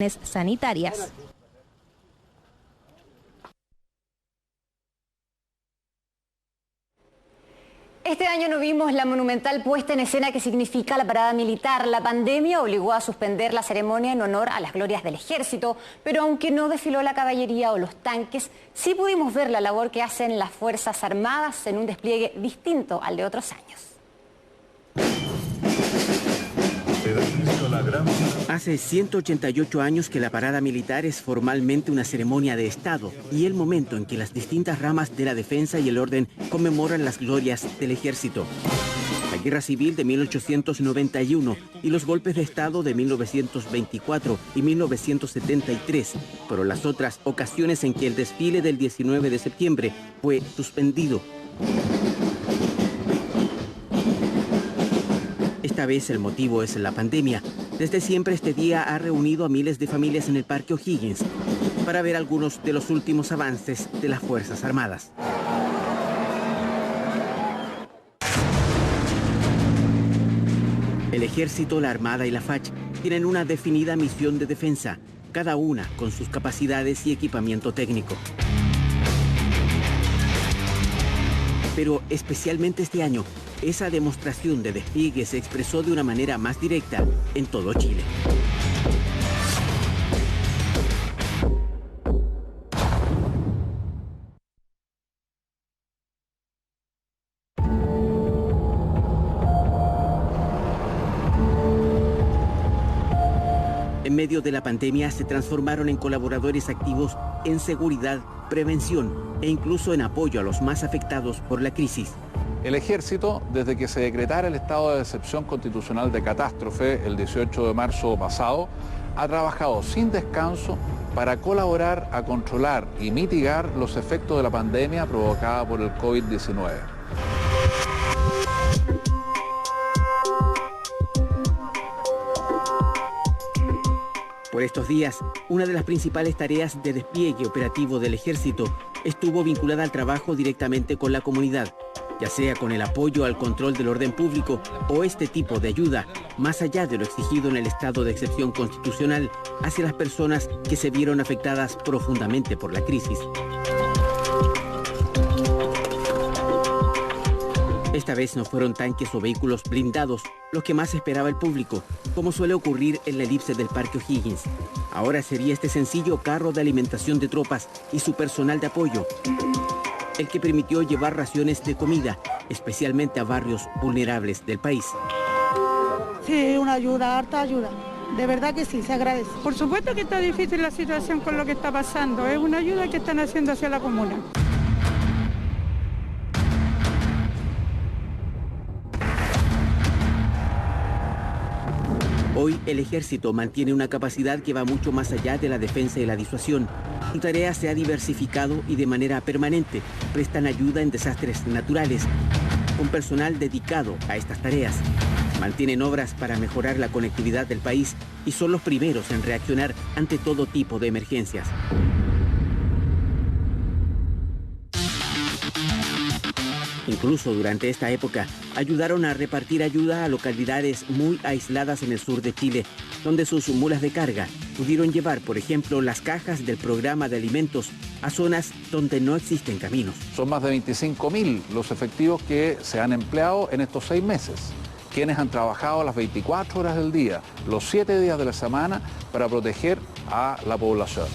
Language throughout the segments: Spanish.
sanitarias. Este año no vimos la monumental puesta en escena que significa la parada militar. La pandemia obligó a suspender la ceremonia en honor a las glorias del ejército, pero aunque no desfiló la caballería o los tanques, sí pudimos ver la labor que hacen las Fuerzas Armadas en un despliegue distinto al de otros años. Hace 188 años que la parada militar es formalmente una ceremonia de Estado y el momento en que las distintas ramas de la defensa y el orden conmemoran las glorias del ejército. La Guerra Civil de 1891 y los golpes de Estado de 1924 y 1973 fueron las otras ocasiones en que el desfile del 19 de septiembre fue suspendido. Esta vez el motivo es la pandemia. Desde siempre este día ha reunido a miles de familias en el Parque O'Higgins para ver algunos de los últimos avances de las Fuerzas Armadas. El Ejército, la Armada y la FACH tienen una definida misión de defensa, cada una con sus capacidades y equipamiento técnico. Pero especialmente este año, esa demostración de despliegue se expresó de una manera más directa en todo Chile. En medio de la pandemia se transformaron en colaboradores activos en seguridad, prevención e incluso en apoyo a los más afectados por la crisis. El Ejército, desde que se decretara el estado de excepción constitucional de catástrofe el 18 de marzo pasado, ha trabajado sin descanso para colaborar a controlar y mitigar los efectos de la pandemia provocada por el COVID-19. Por estos días, una de las principales tareas de despliegue operativo del Ejército estuvo vinculada al trabajo directamente con la comunidad, ya sea con el apoyo al control del orden público o este tipo de ayuda, más allá de lo exigido en el estado de excepción constitucional, hacia las personas que se vieron afectadas profundamente por la crisis. Esta vez no fueron tanques o vehículos blindados los que más esperaba el público, como suele ocurrir en la elipse del Parque O'Higgins. Ahora sería este sencillo carro de alimentación de tropas y su personal de apoyo, el que permitió llevar raciones de comida, especialmente a barrios vulnerables del país. Sí, una ayuda, harta ayuda. De verdad que sí, se agradece. Por supuesto que está difícil la situación con lo que está pasando. Es una ayuda que están haciendo hacia la comuna. Hoy el Ejército mantiene una capacidad que va mucho más allá de la defensa y la disuasión. Su tarea se ha diversificado y de manera permanente prestan ayuda en desastres naturales, con personal dedicado a estas tareas. Mantienen obras para mejorar la conectividad del país y son los primeros en reaccionar ante todo tipo de emergencias. Incluso durante esta época, ayudaron a repartir ayuda a localidades muy aisladas en el sur de Chile, donde sus mulas de carga pudieron llevar, por ejemplo, las cajas del programa de alimentos a zonas donde no existen caminos. Son más de 25.000 los efectivos que se han empleado en estos 6 meses, quienes han trabajado las 24 horas del día, los 7 días de la semana, para proteger a la población.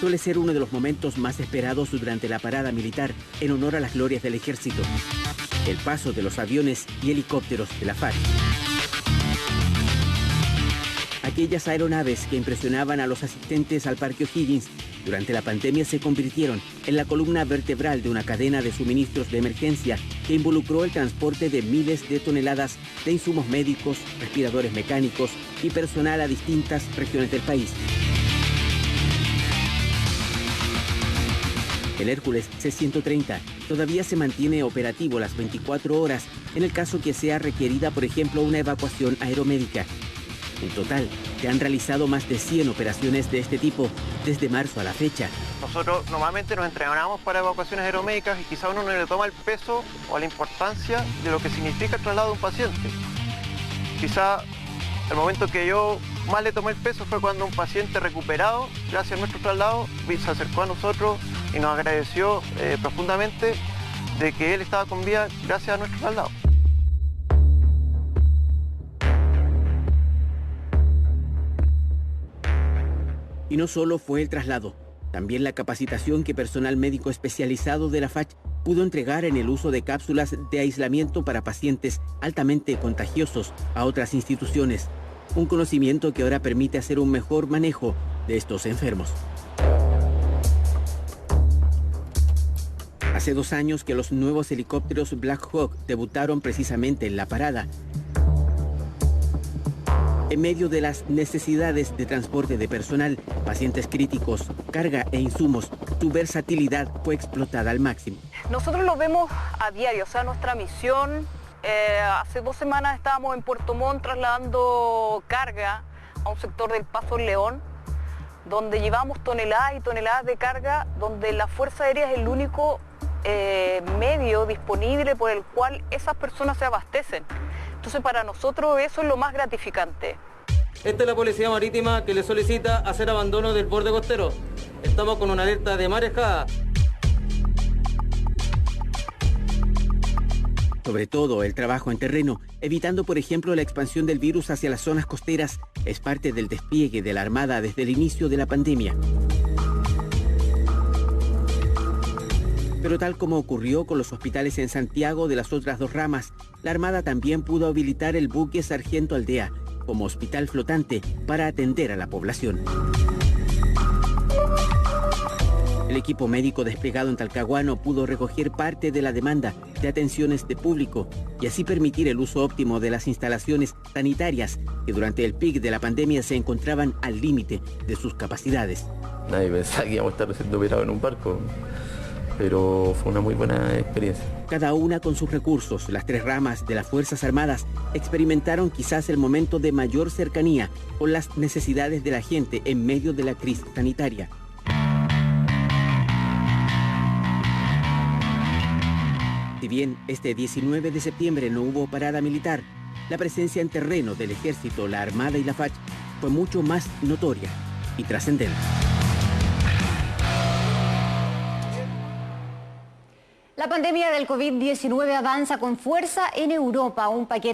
Suele ser uno de los momentos más esperados durante la parada militar en honor a las glorias del Ejército, el paso de los aviones y helicópteros de la FARC. Aquellas aeronaves que impresionaban a los asistentes al Parque O'Higgins durante la pandemia se convirtieron en la columna vertebral de una cadena de suministros de emergencia que involucró el transporte de miles de toneladas de insumos médicos, respiradores mecánicos y personal a distintas regiones del país. El Hércules C-130 todavía se mantiene operativo las 24 horas en el caso que sea requerida, por ejemplo, una evacuación aeromédica. En total, se han realizado más de 100 operaciones de este tipo desde marzo a la fecha. Nosotros normalmente nos entrenamos para evacuaciones aeromédicas y quizá uno no le toma el peso o la importancia de lo que significa el traslado de un paciente. Quizá el momento que yo más le tomé el peso fue cuando un paciente recuperado, gracias a nuestro traslado, se acercó a nosotros y nos agradeció profundamente de que él estaba con vida gracias a nuestro traslado. Y no solo fue el traslado, también la capacitación que personal médico especializado de la FACH pudo entregar en el uso de cápsulas de aislamiento para pacientes altamente contagiosos a otras instituciones. Un conocimiento que ahora permite hacer un mejor manejo de estos enfermos. Hace 2 años que los nuevos helicópteros Black Hawk debutaron precisamente en la parada. En medio de las necesidades de transporte de personal, pacientes críticos, carga e insumos, su versatilidad fue explotada al máximo. Nosotros lo vemos a diario, o sea, nuestra misión, hace 2 semanas estábamos en Puerto Montt trasladando carga a un sector del Paso León, donde llevamos toneladas y toneladas de carga, donde la Fuerza Aérea es el único medio disponible por el cual esas personas se abastecen. Entonces para nosotros eso es lo más gratificante. Esta es la Policía Marítima que le solicita hacer abandono del borde costero. Estamos con una alerta de marejada. Sobre todo el trabajo en terreno, evitando por ejemplo la expansión del virus hacia las zonas costeras, es parte del despliegue de la Armada desde el inicio de la pandemia. Pero tal como ocurrió con los hospitales en Santiago de las otras 2 ramas, la Armada también pudo habilitar el buque Sargento Aldea como hospital flotante para atender a la población. El equipo médico desplegado en Talcahuano pudo recoger parte de la demanda de atenciones de público y así permitir el uso óptimo de las instalaciones sanitarias que durante el pic de la pandemia se encontraban al límite de sus capacidades. Nadie pensaba que íbamos a estar siendo operados en un barco, pero fue una muy buena experiencia. Cada una con sus recursos, las 3 ramas de las Fuerzas Armadas experimentaron quizás el momento de mayor cercanía con las necesidades de la gente en medio de la crisis sanitaria. Si bien este 19 de septiembre no hubo parada militar, la presencia en terreno del Ejército, la Armada y la FACH fue mucho más notoria y trascendente. La pandemia del COVID-19 avanza con fuerza en Europa. Un paquete